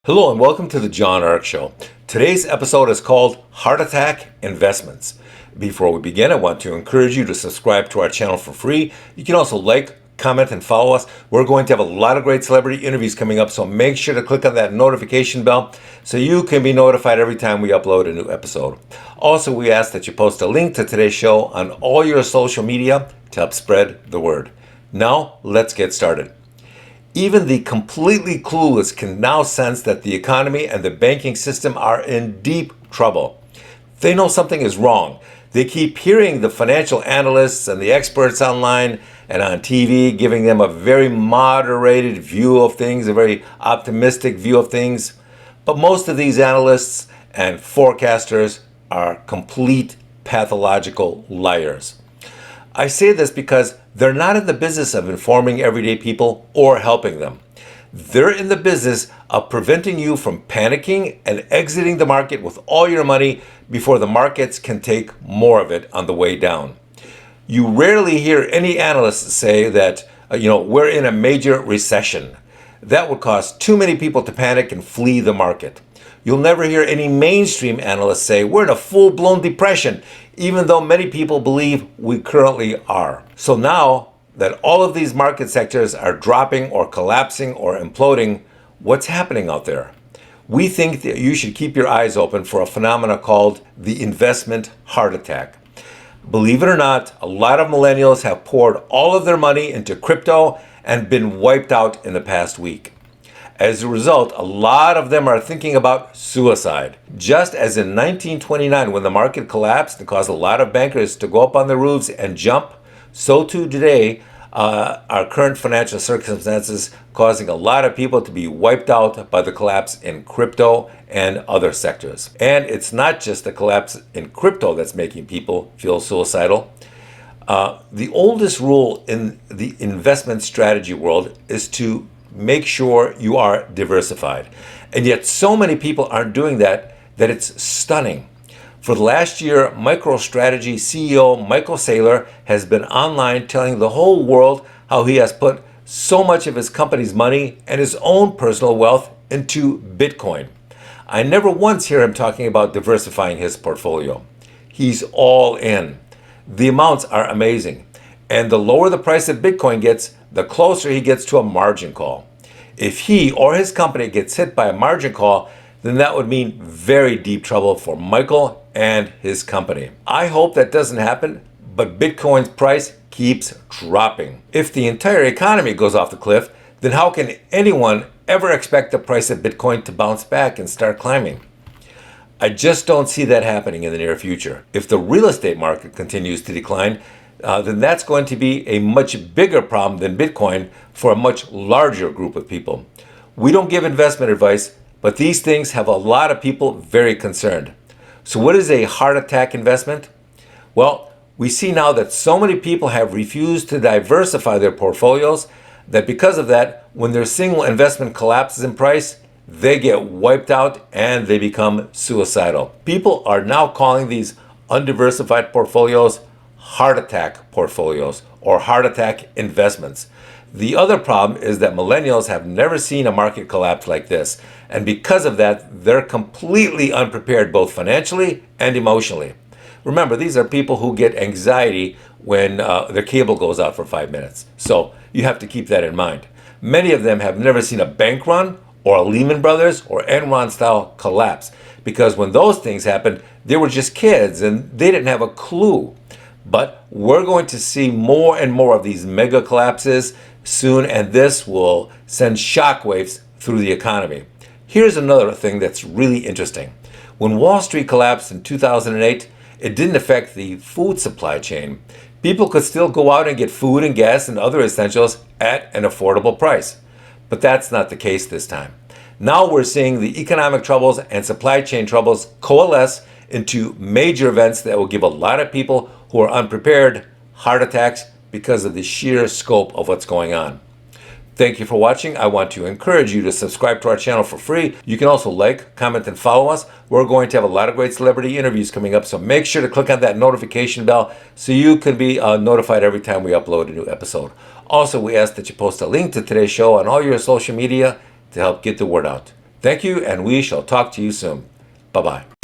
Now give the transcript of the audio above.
Hello and welcome to the John Ark Show. Today's episode is called Heart Attack Investments. Before we begin, I want to encourage you to subscribe to our channel for free. You can also like, comment, and follow us. We're going to have a lot of great celebrity interviews coming up, so make sure to click on that notification bell so you can be notified every time we upload a new episode. Also, we ask that you post a link to today's show on all your social media to help spread the word. Now, let's get started. Even the completely clueless can now sense that the economy and the banking system are in deep trouble. They know something is wrong. They keep hearing the financial analysts and the experts online and on TV giving them a very moderated view of things, a very optimistic view of things. But most of these analysts and forecasters are complete pathological liars. I say this because they're not in the business of informing everyday people or helping them. They're in the business of preventing you from panicking and exiting the market with all your money before the markets can take more of it on the way down. You rarely hear any analysts say that, we're in a major recession. That would cause too many people to panic and flee the market. You'll never hear any mainstream analysts say we're in a full-blown depression, even though many people believe we currently are. So now that all of these market sectors are dropping or collapsing or imploding, what's happening out there? We think that you should keep your eyes open for a phenomenon called the investment heart attack. Believe it or not, a lot of millennials have poured all of their money into crypto and been wiped out in the past week. As a result, a lot of them are thinking about suicide. Just as in 1929, when the market collapsed and caused a lot of bankers to go up on the roofs and jump, so too today, our current financial circumstances causing a lot of people to be wiped out by the collapse in crypto and other sectors. And it's not just the collapse in crypto that's making people feel suicidal. The oldest rule in the investment strategy world is to make sure you are diversified. And yet so many people aren't doing that it's stunning. For the last year, MicroStrategy CEO Michael Saylor has been online telling the whole world how he has put so much of his company's money and his own personal wealth into Bitcoin. I never once hear him talking about diversifying his portfolio. He's all in. The amounts are amazing. And the lower the price of Bitcoin gets, the closer he gets to a margin call. If he or his company gets hit by a margin call, then that would mean very deep trouble for Michael and his company. I hope that doesn't happen, but Bitcoin's price keeps dropping. If the entire economy goes off the cliff, then how can anyone ever expect the price of Bitcoin to bounce back and start climbing? I just don't see that happening in the near future. If the real estate market continues to decline, then that's going to be a much bigger problem than Bitcoin for a much larger group of people. We don't give investment advice, but these things have a lot of people very concerned. So what is a heart attack investment? Well, we see now that so many people have refused to diversify their portfolios that because of that, when their single investment collapses in price, they get wiped out and they become suicidal. People are now calling these undiversified portfolios heart attack portfolios or heart attack investments. The other problem is that millennials have never seen a market collapse like this. And because of that, they're completely unprepared both financially and emotionally. Remember, these are people who get anxiety when their cable goes out for 5 minutes. So you have to keep that in mind. Many of them have never seen a bank run or a Lehman Brothers or Enron style collapse. Because when those things happened, they were just kids and they didn't have a clue. But we're going to see more and more of these mega collapses soon, and this will send shockwaves through the economy. Here's another thing that's really interesting. When Wall Street collapsed in 2008, it didn't affect the food supply chain. People could still go out and get food and gas and other essentials at an affordable price. But that's not the case this time. Now we're seeing the economic troubles and supply chain troubles coalesce into major events that will give a lot of people who are unprepared heart attacks because of the sheer scope of what's going on. Thank you for watching. I want to encourage you to subscribe to our channel for free. You can also like, comment, and follow us. We're going to have a lot of great celebrity interviews coming up, so make sure to click on that notification bell so you can be notified every time we upload a new episode. Also, we ask that you post a link to today's show on all your social media to help get the word out. Thank you, and we shall talk to you soon. Bye-bye.